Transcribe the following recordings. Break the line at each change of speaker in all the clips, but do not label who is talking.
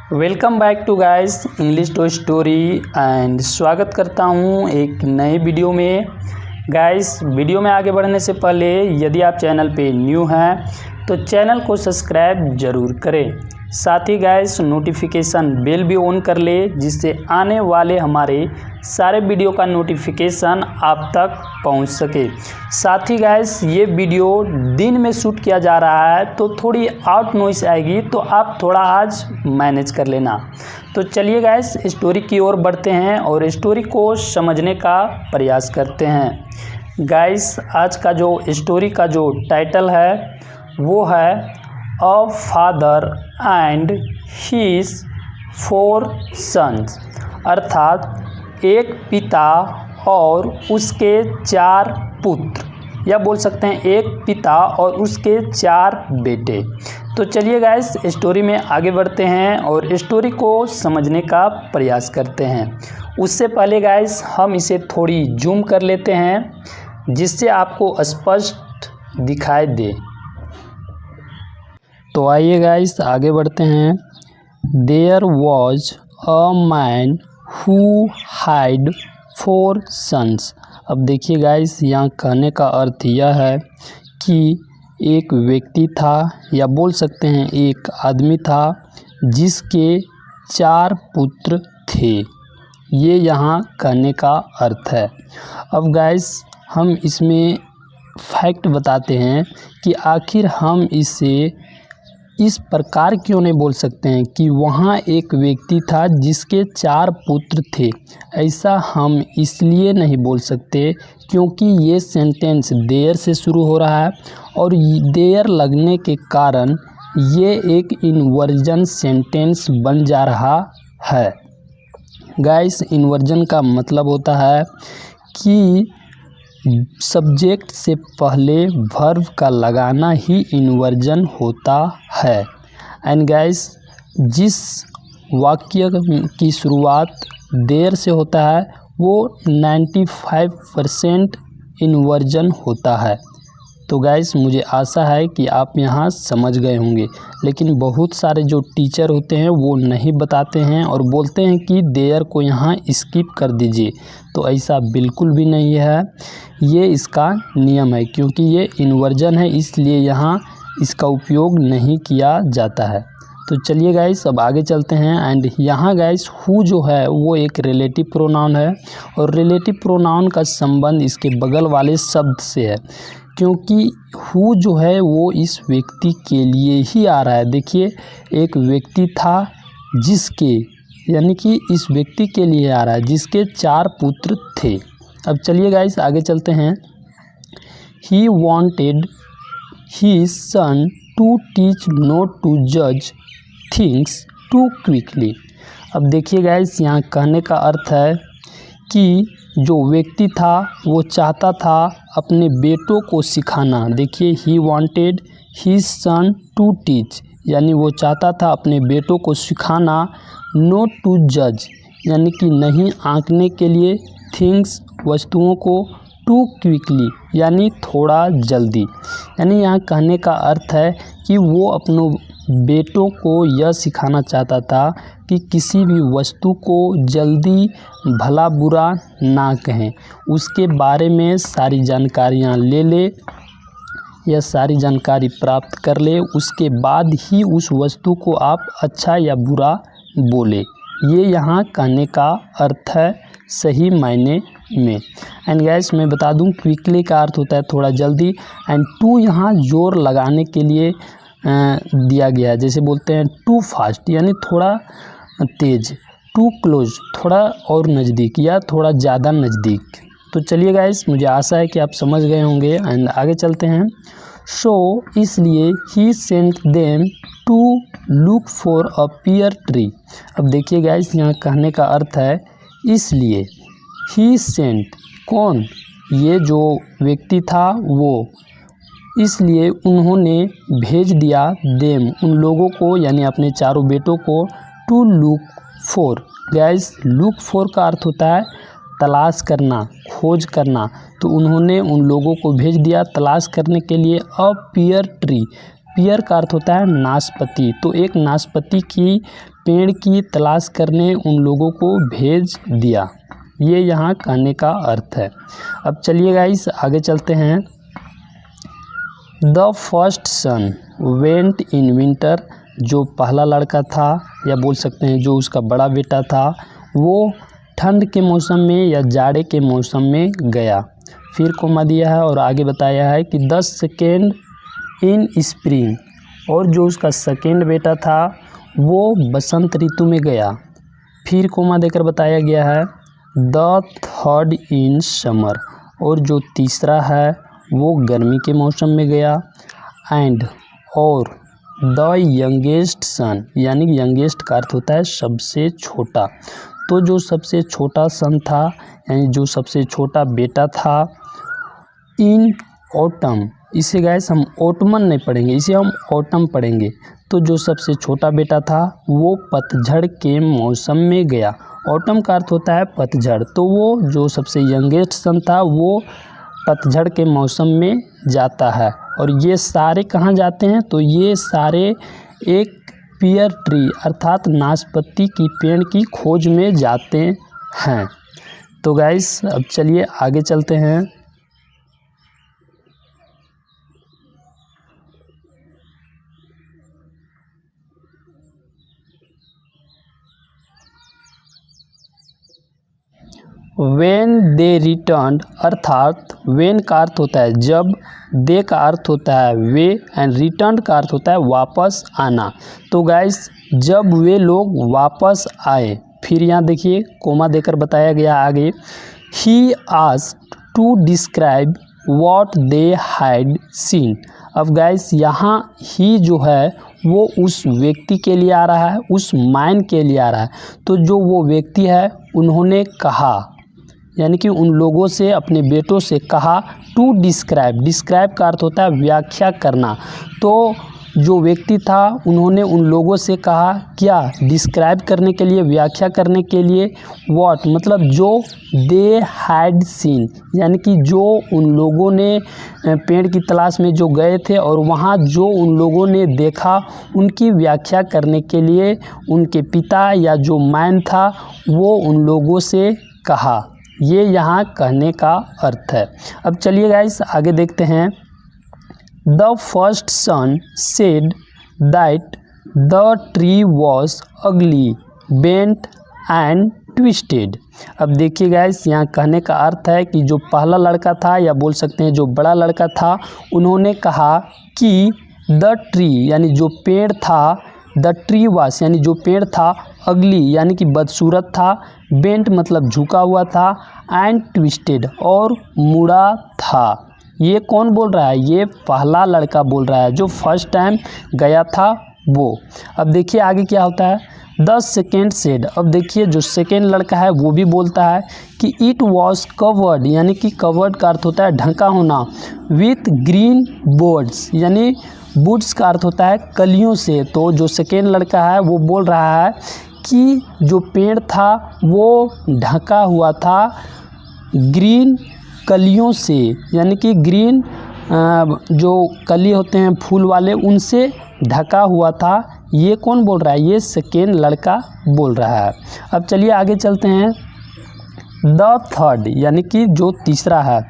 Welcome back to guys English to story and स्वागत करता हूं एक नए वीडियो में। गाइस वीडियो में आगे बढ़ने से पहले यदि आप चैनल पे न्यू हैं तो चैनल को सब्सक्राइब ज़रूर करें, साथ ही गाइस नोटिफिकेशन बेल भी ऑन कर ले जिससे आने वाले हमारे सारे वीडियो का नोटिफिकेशन आप तक पहुंच सके। साथ ही गाइस ये वीडियो दिन में शूट किया जा रहा है तो थोड़ी आउट नॉइस आएगी, तो आप थोड़ा आज मैनेज कर लेना। तो चलिए गाइस स्टोरी की ओर बढ़ते हैं और स्टोरी को समझने का प्रयास करते हैं। गाइस आज का जो स्टोरी का जो टाइटल है वो है a father and his 4 sons, अर्थात एक पिता और उसके 4 पुत्र, या बोल सकते हैं एक पिता और उसके 4 बेटे। तो चलिए गाइस स्टोरी में आगे बढ़ते हैं और स्टोरी को समझने का प्रयास करते हैं। उससे पहले गाइस हम इसे थोड़ी जूम कर लेते हैं जिससे आपको स्पष्ट दिखाई दे। तो आइए गाइस आगे बढ़ते हैं। There was a man who had 4 sons. अब देखिए गाइस यहाँ कहने का अर्थ यह है कि एक व्यक्ति था, या बोल सकते हैं एक आदमी था जिसके 4 पुत्र थे। ये यहाँ कहने का अर्थ है। अब गाइस हम इसमें फैक्ट बताते हैं कि आखिर हम इसे इस प्रकार क्यों नहीं बोल सकते हैं कि वहाँ एक व्यक्ति था जिसके 4 पुत्र थे। ऐसा हम इसलिए नहीं बोल सकते क्योंकि ये सेंटेंस देयर से शुरू हो रहा है और देयर लगने के कारण ये एक इन्वर्जन सेंटेंस बन जा रहा है। गाइस इन्वर्जन का मतलब होता है कि सब्जेक्ट से पहले वर्ब का लगाना ही इन्वर्जन होता है। एंड गाइस जिस वाक्य की शुरुआत देर से होता है वो 95% इन्वर्जन होता है। तो गाइस मुझे आशा है कि आप यहाँ समझ गए होंगे, लेकिन बहुत सारे जो टीचर होते हैं वो नहीं बताते हैं और बोलते हैं कि देयर को यहाँ स्किप कर दीजिए। तो ऐसा बिल्कुल भी नहीं है, ये इसका नियम है क्योंकि ये इन्वर्जन है, इसलिए यहाँ इसका उपयोग नहीं किया जाता है। तो चलिए गाइस अब आगे चलते हैं। एंड यहाँ गाइस हु जो है वो एक रिलेटिव प्रोनाउन है और रिलेटिव प्रोनाउन का संबंध इसके बगल वाले शब्द से है, क्योंकि हु जो है वो इस व्यक्ति के लिए ही आ रहा है। देखिए एक व्यक्ति था जिसके, यानी कि इस व्यक्ति के लिए आ रहा है जिसके 4 पुत्र थे। अब चलिए गाइस आगे चलते हैं। He wanted his son to teach not to जज थिंग्स टू क्विकली। अब देखिए गाइस यहाँ कहने का अर्थ है कि जो व्यक्ति था वो चाहता था अपने बेटों को सिखाना। देखिए he wanted his son to teach, यानी वो चाहता था अपने बेटों को सिखाना। नॉट टू जज, यानी कि नहीं आंकने के लिए। थिंग्स वस्तुओं को। टू क्विकली, यानी थोड़ा जल्दी। यानी यहाँ कहने का अर्थ है कि वो अपनों बेटों को यह सिखाना चाहता था कि किसी भी वस्तु को जल्दी भला बुरा ना कहें, उसके बारे में सारी जानकारियाँ ले ले या सारी जानकारी प्राप्त कर ले, उसके बाद ही उस वस्तु को आप अच्छा या बुरा बोले। ये यहाँ कहने का अर्थ है सही मायने में। एंड गैस मैं बता दूं क्विकली का अर्थ होता है थोड़ा जल्दी, एंड टू यहाँ जोर लगाने के लिए दिया गया है। जैसे बोलते हैं टू फास्ट, यानी थोड़ा तेज। टू क्लोज, थोड़ा और नज़दीक या थोड़ा ज़्यादा नज़दीक। तो चलिए गाइस मुझे आशा है कि आप समझ गए होंगे। एंड आगे चलते हैं। सो इसलिए ही sent them to look for a pear tree. अब देखिए गाइस यहाँ कहने का अर्थ है इसलिए। ही सेंट, कौन? ये जो व्यक्ति था वो, इसलिए उन्होंने भेज दिया देम, उन लोगों को, यानी अपने 4 बेटों को। To look for, guys look for का अर्थ होता है तलाश करना, खोज करना। तो उन्होंने उन लोगों को भेज दिया तलाश करने के लिए अ पीयर ट्री। पीयर का अर्थ होता है नाशपाती। तो एक नाशपाती की पेड़ की तलाश करने उन लोगों को भेज दिया। ये यहाँ कहने का अर्थ है। अब चलिए गाइस आगे चलते हैं। The first son went in winter, जो पहला लड़का था या बोल सकते हैं जो उसका बड़ा बेटा था, वो ठंड के मौसम में या जाड़े के मौसम में गया। फिर कोमा दिया है और आगे बताया है कि 10 सेकेंड इन स्प्रिंग, और जो उसका सेकेंड बेटा था वो बसंत ऋतु में गया। फिर कोमा देकर बताया गया है द थर्ड इन समर, और जो तीसरा है वो गर्मी के मौसम में गया। एंड और द यंगेस्ट सन, यानी यंगेस्ट का अर्थ होता है सबसे छोटा, तो जो सबसे छोटा सन था यानी जो सबसे छोटा बेटा था, इन ऑटम, इसे गाइस हम ऑटमन नहीं पढ़ेंगे, इसे हम ऑटम पढ़ेंगे। तो जो सबसे छोटा बेटा था वो पतझड़ के मौसम में गया। ऑटम का अर्थ होता है पतझड़, तो वो जो सबसे यंगेस्ट सन था वो पतझड़ के मौसम में जाता है। और ये सारे कहाँ जाते हैं, तो ये सारे एक पीयर ट्री अर्थात नाशपाती की पेड़ की खोज में जाते हैं। तो गाइस अब चलिए आगे चलते हैं। वेन दे रिटर्न, अर्थात वेन का अर्थ होता है जब, दे का अर्थ होता है वे, एंड रिटर्न का अर्थ होता है वापस आना। तो गाइस जब वे लोग वापस आए, फिर यहाँ देखिए कोमा देकर बताया गया आगे, he asked to describe what they had seen. अब गाइस यहाँ ही जो है वो उस व्यक्ति के लिए आ रहा है, उस मैन के लिए आ रहा है। तो जो वो व्यक्ति है उन्होंने कहा, यानी कि उन लोगों से, अपने बेटों से कहा, टू डिस्क्राइब, डिस्क्राइब का अर्थ होता है व्याख्या करना। तो जो व्यक्ति था उन्होंने उन लोगों से कहा क्या, डिस्क्राइब करने के लिए, व्याख्या करने के लिए, व्हाट मतलब जो, दे हैड सीन, यानी कि जो उन लोगों ने पेड़ की तलाश में जो गए थे और वहाँ जो उन लोगों ने देखा उनकी व्याख्या करने के लिए उनके पिता या जो मैन था वो उन लोगों से कहा। ये यहाँ कहने का अर्थ है। अब चलिए गाइस आगे देखते हैं। The first son said that the tree was ugly, bent and twisted. अब देखिए गाइस यहाँ कहने का अर्थ है कि जो पहला लड़का था या बोल सकते हैं जो बड़ा लड़का था, उन्होंने कहा कि द ट्री यानी जो पेड़ था, द ट्री वास यानी जो पेड़ था, अगली यानी कि बदसूरत था, बेंट मतलब झुका हुआ था, एंड ट्विस्टेड और मुड़ा था। ये कौन बोल रहा है, ये पहला लड़का बोल रहा है जो फर्स्ट टाइम गया था वो। अब देखिए आगे क्या होता है। 10 सेकेंड सेड, अब देखिए जो सेकेंड लड़का है वो भी बोलता है कि इट वॉज कवर्ड, यानी कि कवर्ड का अर्थ होता है ढका होना, विथ ग्रीन बोर्ड्स यानी बुड्स का अर्थ होता है कलियों से। तो जो सेकेंड लड़का है वो बोल रहा है कि जो पेड़ था वो ढका हुआ था ग्रीन कलियों से, यानी कि ग्रीन जो कली होते हैं फूल वाले उनसे ढका हुआ था। ये कौन बोल रहा है, ये सेकेंड लड़का बोल रहा है। अब चलिए आगे चलते हैं। द थर्ड यानी कि जो तीसरा है,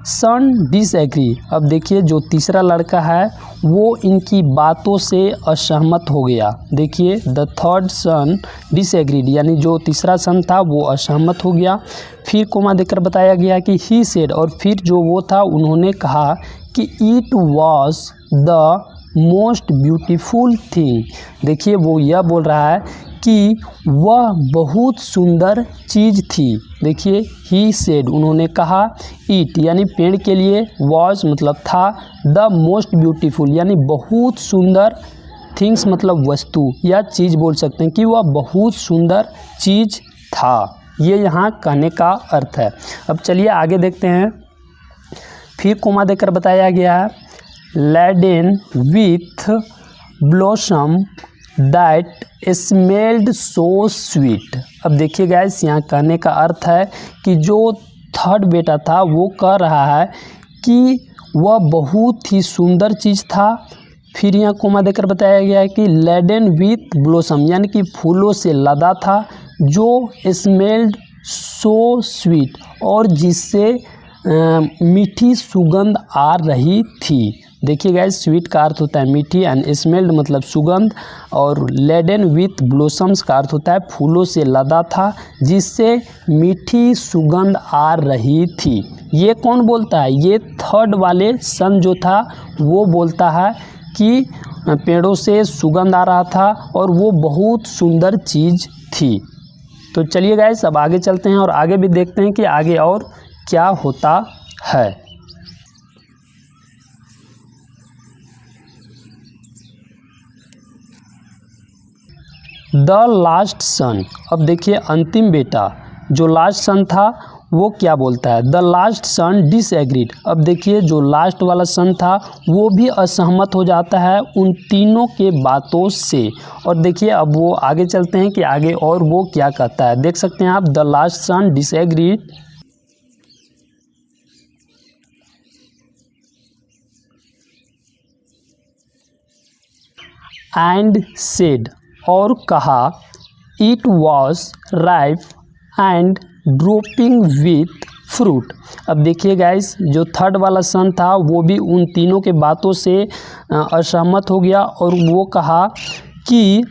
सन डिसएग्री। अब देखिए जो तीसरा लड़का है वो इनकी बातों से असहमत हो गया। देखिए द थर्ड सन डिसएग्रीड यानी जो तीसरा सन था वो असहमत हो गया। फिर कोमा देकर बताया गया कि ही सेड, और फिर जो वो था उन्होंने कहा कि it was the most beautiful thing. देखिए वो यह बोल रहा है कि वह बहुत सुंदर चीज़ थी। देखिए ही सेड उन्होंने कहा, इट यानी पेड़ के लिए, वॉज मतलब था, द मोस्ट ब्यूटीफुल यानी बहुत सुंदर, थिंग्स मतलब वस्तु या चीज़ बोल सकते हैं कि वह बहुत सुंदर चीज़ था। ये यहाँ कहने का अर्थ है। अब चलिए आगे देखते हैं। फिर कोमा देकर बताया गया है, laden with blossom that smelled so sweet. अब देखिए गाइस यहाँ कहने का अर्थ है कि जो थर्ड बेटा था वो कह रहा है कि वह बहुत ही सुंदर चीज़ था, फिर यहाँ कोमा देकर बताया गया है कि लेडन विथ ब्लोसम यानी कि फूलों से लदा था, जो स्मेल्ड सो स्वीट और जिससे मीठी सुगंध आ रही थी। देखिए गाइस, स्वीट का अर्थ होता है मीठी एंड स्मेल्ड मतलब सुगंध, और लेडन विथ ब्लोसम्स का अर्थ होता है फूलों से लदा था जिससे मीठी सुगंध आ रही थी। ये कौन बोलता है? ये थर्ड वाले सन जो था वो बोलता है कि पेड़ों से सुगंध आ रहा था और वो बहुत सुंदर चीज़ थी। तो चलिए गाइस, अब आगे चलते हैं और आगे भी देखते हैं कि आगे और क्या होता है। द लास्ट सन। अब देखिए अंतिम बेटा, जो लास्ट सन था वो क्या बोलता है? The last son disagreed. अब देखिए जो लास्ट वाला सन था वो भी असहमत हो जाता है उन तीनों के बातों से। और देखिए अब वो आगे चलते हैं कि आगे और वो क्या कहता है। देख सकते हैं आप, the last son disagreed and said, और कहा, it was ripe and dropping with fruit. अब देखिए गाइस, जो थर्ड वाला सन था वो भी उन तीनों के बातों से असहमत हो गया और वो कहा कि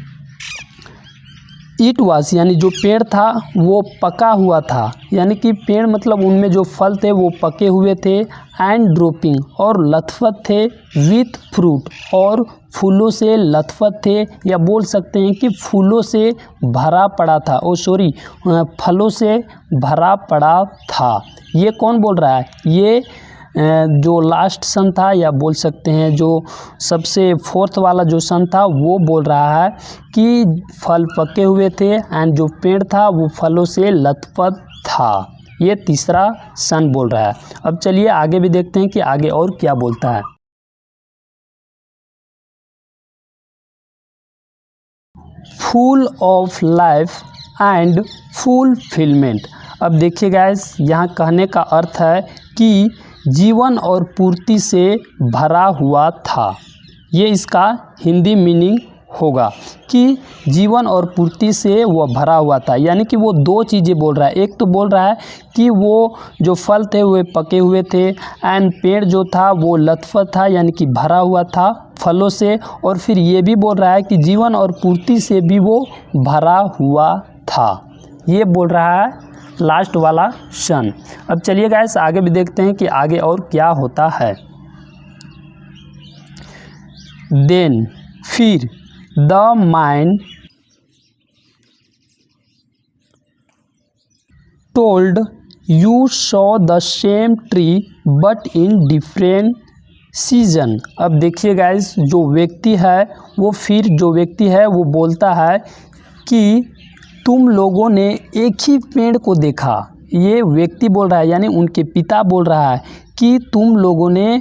इट वास यानी जो पेड़ था वो पका हुआ था, यानी कि पेड़ मतलब उनमें जो फल थे वो पके हुए थे, एंड ड्रॉपिंग और लथपथ थे, विथ फ्रूट और फूलों से लथपथ थे, या बोल सकते हैं कि फूलों से भरा पड़ा था, फलों से भरा पड़ा था। ये कौन बोल रहा है? ये जो लास्ट सन था, या बोल सकते हैं जो सबसे फोर्थ वाला जो सन था वो बोल रहा है कि फल पके हुए थे एंड जो पेड़ था वो फलों से लथपथ था। ये तीसरा सन बोल रहा है। अब चलिए आगे भी देखते हैं कि आगे और क्या बोलता है। Full of life and fulfilment. अब देखिए गाइस, यहाँ कहने का अर्थ है कि जीवन और पूर्ति से भरा हुआ था। ये इसका हिंदी मीनिंग होगा कि जीवन और पूर्ति से वह भरा हुआ था, यानी कि वो दो चीज़ें बोल रहा है। एक तो बोल रहा है कि वो जो फल थे वे पके हुए थे एंड पेड़ जो था वो लथपथ था, यानी कि भरा हुआ था फलों से, और फिर ये भी बोल रहा है कि जीवन और पूर्ति से भी वो भरा हुआ था। ये बोल रहा है लास्ट वाला सन। अब चलिए गाइस आगे भी देखते हैं कि आगे और क्या होता है। देन फिर the mind told you saw the same tree but in different season. अब देखिए गाइस, जो व्यक्ति है वो बोलता है कि तुम लोगों ने एक ही पेड़ को देखा। ये व्यक्ति बोल रहा है, यानी उनके पिता बोल रहा है कि तुम लोगों ने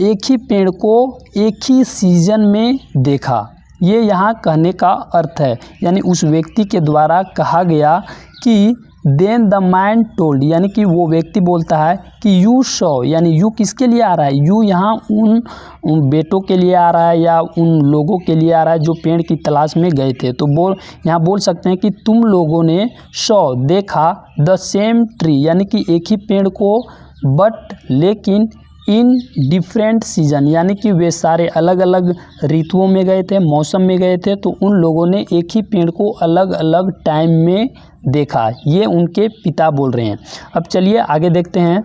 एक ही पेड़ को एक ही सीजन में देखा। ये यहाँ कहने का अर्थ है, यानी उस व्यक्ति के द्वारा कहा गया कि देन द मैन टोल्ड, यानी कि वो व्यक्ति बोलता है कि यू सॉ, यानी यू किसके लिए आ रहा है? यू यहाँ उन बेटों के लिए आ रहा है या उन लोगों के लिए आ रहा है जो पेड़ की तलाश में गए थे। तो यहाँ बोल सकते हैं कि तुम लोगों ने सॉ देखा, द सेम ट्री यानी कि एक ही पेड़ को, बट लेकिन इन डिफरेंट सीजन, यानी कि वे सारे अलग अलग ऋतुओं में गए थे, मौसम में गए थे, तो उन लोगों ने एक ही पेड़ को अलग अलग टाइम में देखा। ये उनके पिता बोल रहे हैं। अब चलिए आगे देखते हैं।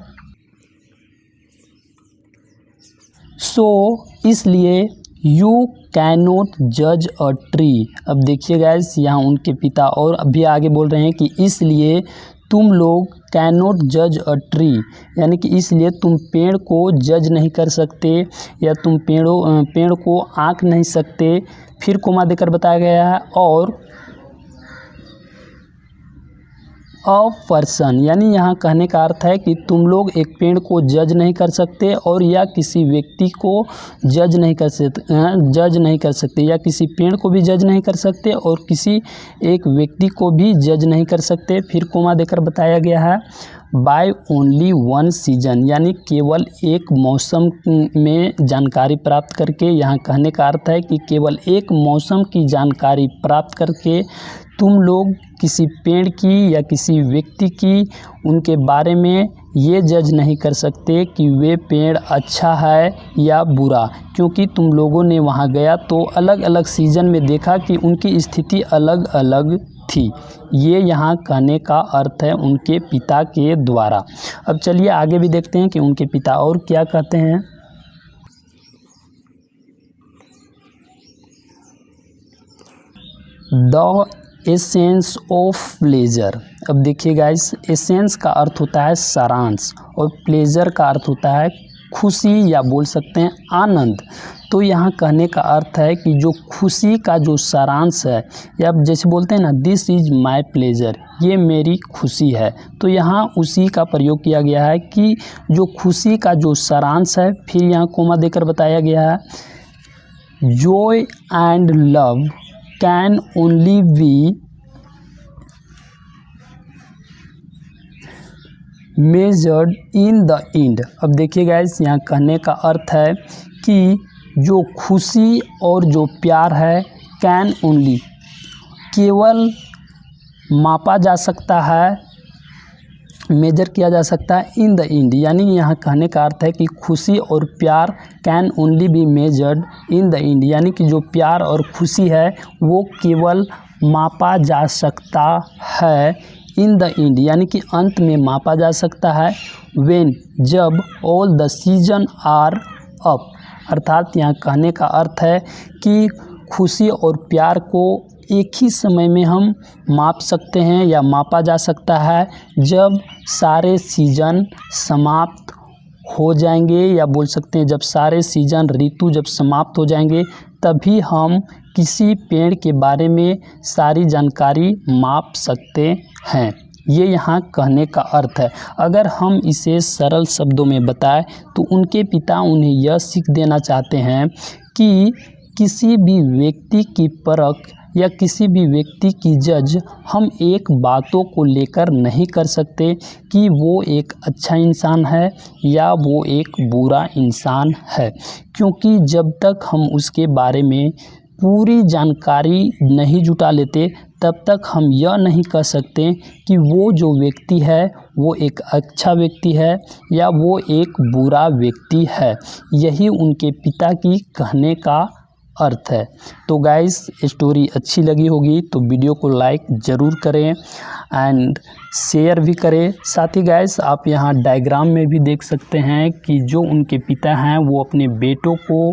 सो इसलिए यू कैनोट जज अ ट्री। अब देखिए गाइस, यहाँ उनके पिता और अभी आगे बोल रहे हैं कि इसलिए तुम लोग कैनोट जज अ ट्री, यानी कि इसलिए तुम पेड़ को जज नहीं कर सकते या तुम पेड़ को आंक नहीं सकते। फिर कोमा देकर बताया गया है अ पर्सन, यानी यहाँ कहने का अर्थ है कि तुम लोग एक पेड़ को जज नहीं कर सकते और या किसी व्यक्ति को जज नहीं कर सकते या किसी पेड़ को भी जज नहीं कर सकते और किसी एक व्यक्ति को भी जज नहीं कर सकते। फिर कोमा देकर बताया गया है बाय ओनली वन सीजन, यानी केवल एक मौसम में जानकारी प्राप्त करके। यहाँ कहने का अर्थ है कि केवल एक मौसम की जानकारी प्राप्त करके तुम लोग किसी पेड़ की या किसी व्यक्ति की उनके बारे में ये जज नहीं कर सकते कि वे पेड़ अच्छा है या बुरा, क्योंकि तुम लोगों ने वहाँ गया तो अलग अलग सीज़न में देखा कि उनकी स्थिति अलग अलग थी। ये यहाँ कहने का अर्थ है उनके पिता के द्वारा। अब चलिए आगे भी देखते हैं कि उनके पिता और क्या कहते हैं। The essence of pleasure. अब देखिए गाइस, एसेंस का अर्थ होता है सारांश और प्लेजर का अर्थ होता है खुशी या बोल सकते हैं आनंद। तो यहाँ कहने का अर्थ है कि जो खुशी का जो सारांश है, या जैसे बोलते हैं ना दिस इज़ माय प्लेजर, ये मेरी खुशी है, तो यहाँ उसी का प्रयोग किया गया है कि जो खुशी का जो सारांश है। फिर यहाँ कोमा देकर बताया गया है Joy and love can only be measured in the end. अब देखिए गाइस, यहाँ कहने का अर्थ है कि जो खुशी और जो प्यार है कैन ओनली केवल मापा जा सकता है, मेजर किया जा सकता है इन द एंड, यानी यहाँ कहने का अर्थ है कि खुशी और प्यार can only be measured in the end, यानी कि जो प्यार और खुशी है वो केवल मापा जा सकता है इन द एंड, यानी कि अंत में मापा जा सकता है। व्हेन, जब all the season are up, अर्थात यहाँ कहने का अर्थ है कि खुशी और प्यार को एक ही समय में हम माप सकते हैं या मापा जा सकता है जब सारे सीजन समाप्त हो जाएंगे, या बोल सकते हैं जब सारे सीजन ऋतु जब समाप्त हो जाएंगे तभी हम किसी पेड़ के बारे में सारी जानकारी माप सकते हैं। ये यहाँ कहने का अर्थ है। अगर हम इसे सरल शब्दों में बताएं तो उनके पिता उन्हें यह सीख देना चाहते हैं कि किसी भी व्यक्ति की परख या किसी भी व्यक्ति की जज हम एक बातों को लेकर नहीं कर सकते कि वो एक अच्छा इंसान है या वो एक बुरा इंसान है, क्योंकि जब तक हम उसके बारे में पूरी जानकारी नहीं जुटा लेते तब तक हम यह नहीं कह सकते कि वो जो व्यक्ति है वो एक अच्छा व्यक्ति है या वो एक बुरा व्यक्ति है। यही उनके पिता की कहने का अर्थ है। तो गाइस, स्टोरी अच्छी लगी होगी तो वीडियो को लाइक ज़रूर करें एंड शेयर भी करें। साथ ही गाइस, आप यहाँ डायग्राम में भी देख सकते हैं कि जो उनके पिता हैं वो अपने बेटों को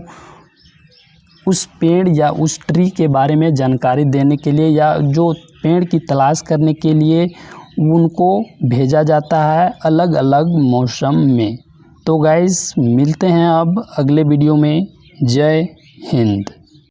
उस पेड़ या उस ट्री के बारे में जानकारी देने के लिए या जो पेड़ की तलाश करने के लिए उनको भेजा जाता है अलग अलग मौसम में। तो गाइस, मिलते हैं अब अगले वीडियो में। जय हिंद।